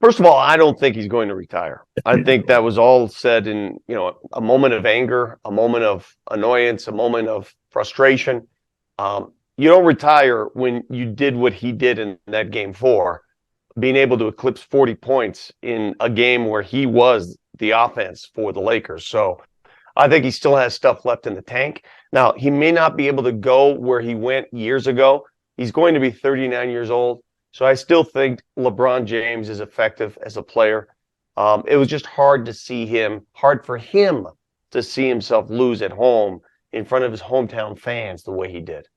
First of all, I don't think he's going to retire. I think that was all said in, a moment of anger, a moment of annoyance, a moment of frustration. You don't retire when you did what he did in that game 4, being able to eclipse 40 points in a game where he was the offense for the Lakers. So I think he still has stuff left in the tank. Now, he may not be able to go where he went years ago. He's going to be 39 years old. So I still think LeBron James is effective as a player. It was just hard for him to see himself lose at home in front of his hometown fans the way he did.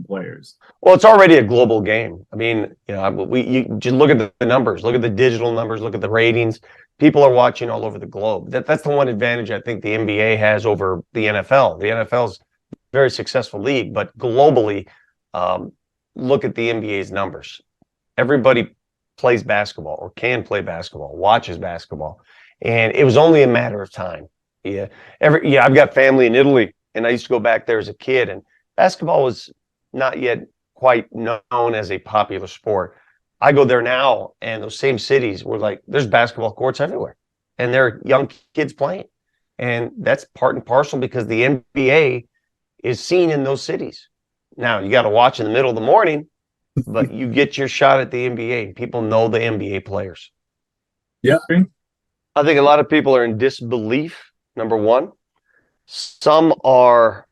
Players. Well, it's already a global game. I mean, you just look at the numbers, look at the digital numbers, look at the ratings. People are watching all over the globe. That's the one advantage I think the NBA has over the NFL. The NFL is a very successful league, but globally, look at the NBA's numbers. Everybody plays basketball or can play basketball, watches basketball, and it was only a matter of time. Yeah, I've got family in Italy, and I used to go back there as a kid, and basketball was not yet quite known as a popular sport. I go there now, and those same cities were like, there's basketball courts everywhere, and there are young kids playing. And that's part and parcel because the NBA is seen in those cities. Now, you got to watch in the middle of the morning, but you get your shot at the NBA. People know the NBA players. Yeah. I think a lot of people are in disbelief, number one. Some are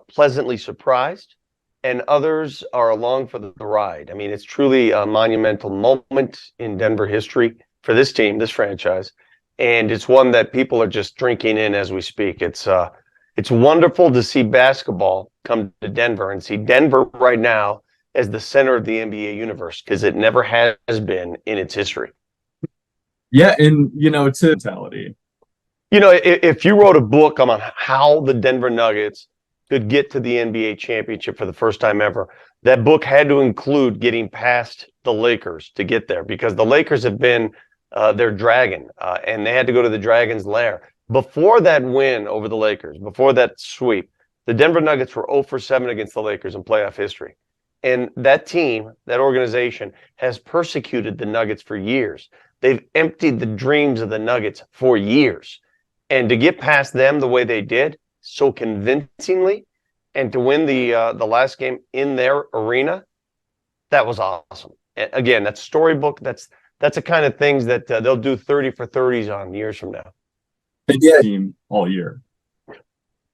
pleasantly surprised, and others are along for the ride. I mean, it's truly a monumental moment in Denver history for this team, this franchise, and it's one that people are just drinking in as we speak. It's wonderful to see basketball come to Denver and see Denver right now as the center of the NBA universe because it never has been in its history. Yeah, and it's a mentality. If you wrote a book on how the Denver Nuggets could get to the NBA championship for the first time ever, that book had to include getting past the Lakers to get there because the Lakers have been their dragon, and they had to go to the Dragon's lair. Before that win over the Lakers, before that sweep, the Denver Nuggets were 0 for 7 against the Lakers in playoff history. And that team, that organization, has persecuted the Nuggets for years. They've emptied the dreams of the Nuggets for years. And to get past them the way they did, so convincingly, and to win the last game in their arena, that was awesome. Again, that's storybook. That's the kind of things that they'll do 30 for 30s on years from now. Team all year.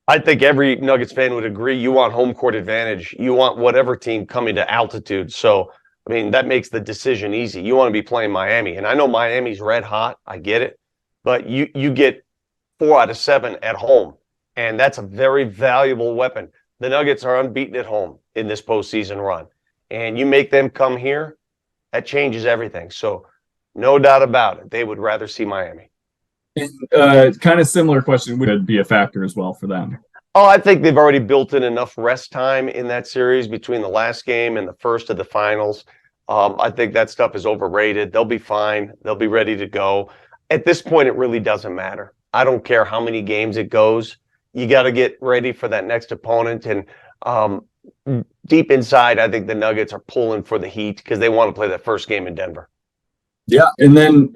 I think every Nuggets fan would agree. You want home court advantage. You want whatever team coming to altitude. So, I mean, that makes the decision easy. You want to be playing Miami. And I know Miami's red hot. I get it. But you get 4 out of 7 at home. And that's a very valuable weapon. The Nuggets are unbeaten at home in this postseason run. And you make them come here, that changes everything. So, no doubt about it. They would rather see Miami. And kind of similar question, would it be a factor as well for them? Oh, I think they've already built in enough rest time in that series between the last game and the first of the finals. I think that stuff is overrated. They'll be fine. They'll be ready to go. At this point, it really doesn't matter. I don't care how many games it goes. You got to get ready for that next opponent. And deep inside, I think the Nuggets are pulling for the Heat because they want to play that first game in Denver. Yeah, and then